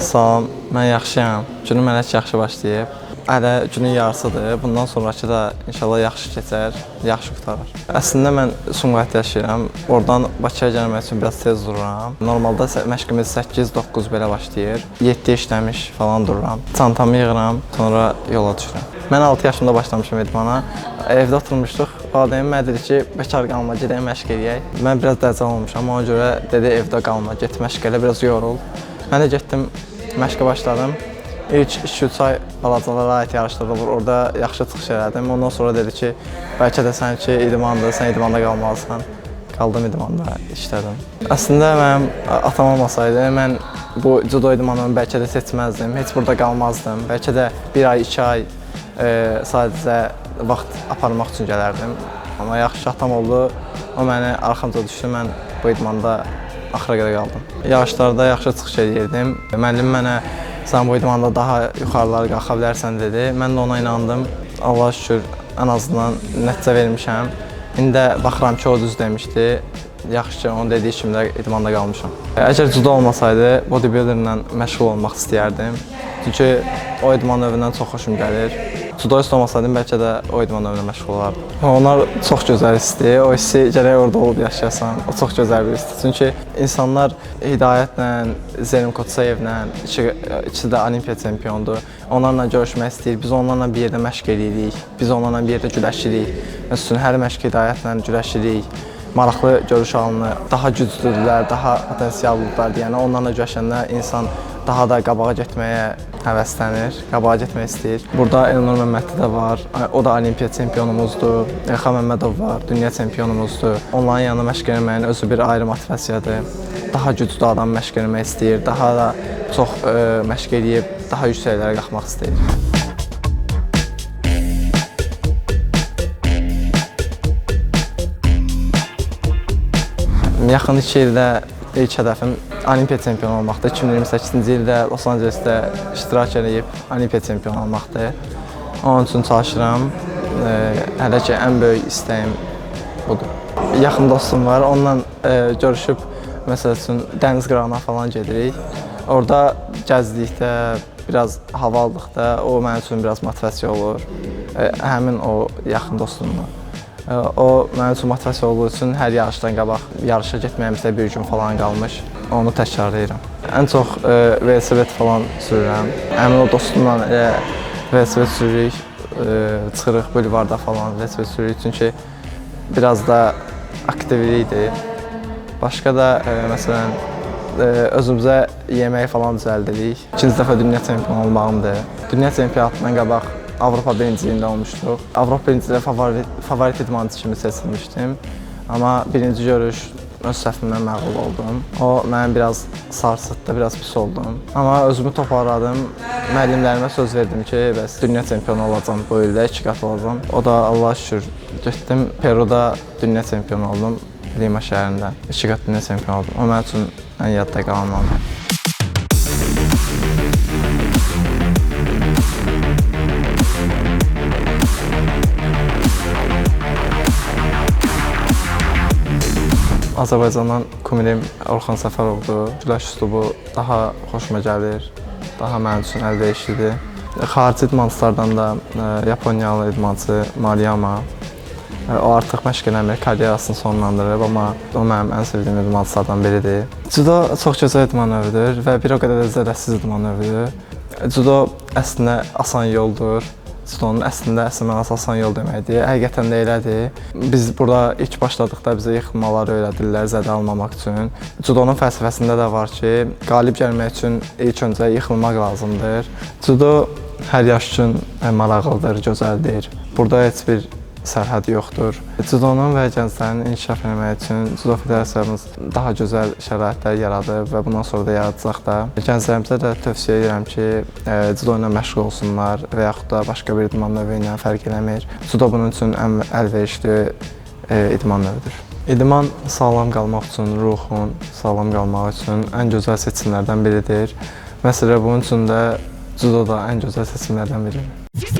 Salam, mən yaxşıyam. Günüm hələ yaxşı başlayıb. Hələ günün yarısıdır. Bundan sonraki da inşallah yaxşı keçər, yaxşı qurtarar. Əslində mən Sumqayıtda yaşayıram. Oradan Bakıya gəlmək üçün biraz tez dururam. Normalda məşqimiz 8-9 belə başlayır. 7 işləmiş falan dururam. Çantamı yığıram, sonra yola düşürəm. Mən 6 yaşımda başlamışam idmana. Evdə oturmuşduq. Valideyn mənə dedi ki, bekar qalma, gedək məşq eləyək. Mən biraz dəcəl olmuşam, ona görə dedi evdə qalma, get məşq elə, biraz yorul. Mən də getdim, məşqə başladım. İlk 2-3 ay balacalara aid yarışlar olur, orada yaxşı çıxış elədim. Ondan sonra dedi ki, bəlkə də sən ki, idmandır, sən idmanda qalmalısan. Qaldım idmanda, işlədim. Əslində mənim atam olmasaydı, mən bu judo idmanını bəlkə də seçməzdim, heç burada qalmazdım. Bəlkə də 1 ay, 2 ay sadəcə vaxt aparmaq üçün gələrdim. Amma yaxşı atam oldu, o məni arxamca düşdü, mən bu idmanda axıra qədər qaldım. Yarışlarda yaxşı çıxış edirdim. Müəllim mənə sən bu idmanda daha yuxarılara qalxa bilərsən dedi. Mən də ona inandım. Allah'a şükür ən azından nəticə vermişəm. İndi də baxıram ki, o düz demişdi. Yaxşı ki, onun dediyi kimi də idmanda qalmışam. Əgər judo olmasaydı, bodybuilderlə məşğul olmaq istəyərdim. Çünki o idman növündən çox xoşum gəlir. Judoist olmasaydım, bəlkə də o idman növünə məşğul olardım. Onlar çox gözəl histir. O hissi gərək orada olub yaşayasan. O çox gözəl bir histir. Çünki insanlar Hidayətlə, Zeynəm Koçayevlə, ikisi də Olimpiya çempiondur. Onlarla görüşmək istəyir. Biz onlarla bir yerdə məşq edirik. Biz onlarla bir yerdə güləşirik. Məsələn, hər məşq Hidayətlə güləşirik. Maraqlı görüş alınır. Daha güclüdürlər, daha potensiallıdırlar deyənə. Onlarla güləşəndə insan daha da qabağa getməyə həvəslənir, qabağa getmək istəyir. Burada Elnur Məmmədli də var, o da Olimpiya çempionumuzdur. Elxan Məmmədov var, dünya çempionumuzdur. Onların yanında məşq etməyin özü bir ayrı motivasiyadır. Daha güclü adam məşq etmək istəyir, daha da çox məşq edib, daha yüksəklərə qalxmaq istəyir. Yaxın 2 ildə ilk hədəfim Olimpiya çempionu olmaqdır. 2028-ci ildə Los Angelesdə iştirak edib Olimpiya çempionu olmaqdır. Onun üçün çalışıram. Hələ ki, ən böyük istəyim budur. Yaxın dostum var, onunla görüşüb, məsəl üçün, dəniz qırağına falan gedirik. Orada gəzdikdə, biraz hava aldıqda o mənim üçün biraz motivasiya olur. Həmin o yaxın dostumla. O mənim üçün motivasiya olduğu üçün hər yarışdan qabaq yarışa getməyimizdə bir gün falan qalmış. Onu təkrarlayıram. Ən çox velosiped falan sürürəm. Həmin o dostumla velosiped sürürük, çıxırıq bulvarda falan velosiped sürürük. Çünki biraz da aktivlikdir. Başqa da məsələn özümüzə yemək falan düzəldirik. İkinci dəfə dünya çempionu olmağımdır. Dünya çempionatından qabaq Avropa birinciliyində olmuşduq. Avropa birinciliyində favorit idmançı kimi seçilmişdim. Amma birinci görüş öz səhvimdən məğlub oldum. O məni biraz sarsıtdı, biraz pis oldum. Amma özümü toparladım. Müəllimlərimə söz verdim ki, bəs dünya çempionu olacağam bu ildə, 2 qat olacağam. O da Allah'a şükür getdim, Peruda dünya çempionu oldum. Lima şəhərində 2 qat dünya çempionu oldum. O mənim üçün ən yadda qalan oldu. Azərbaycandan kumirim Orxan Səfərovdur. Güləş üslubu daha xoşuma gəlir, daha mənim üçün əlverişlidir. Xarici idmançılardan da Yaponiyalı idmançı Mariyama. O artıq məşq eləmir, karyerasını sonlandırıb, amma o mənim ən sevdiyim idmançılardan biridir. Judo çox gözəl idman növüdür və bir o qədər də zədəsiz idman növüdür. Judo əslində asan yoldur. Judonun əslində əsl mənası asan yol deməkdir. Həqiqətən də elədir. Biz burada ilk başladıqda bizə yıxılmaları öyrədirlər zədə almamaq üçün. Judonun fəlsəfəsində də var ki, qalib gəlmək üçün ilk öncə yıxılmaq lazımdır. Judo hər yaş üçün maraqlıdır, gözəldir. Burada heç bir sərhəd yoxdur. Judonun və gənclərin inkişaf etməyi üçün Judo Federasiyamız daha gözəl şəraitlər yaradıb və bundan sonra da yaradacaq da. Gənclərimizə də tövsiyə edirəm ki, judo ilə məşğul olsunlar və yaxud da başqa bir idman növü ilə fərq eləmir. Judo bunun üçün ən əlverişli idman növüdür. İdman sağlam qalmaq üçün, ruhun sağlam qalmaq üçün ən gözəl seçimlərdən biridir. Məsələn, bunun üçün də judo da ən gözəl seçimlərdən biridir.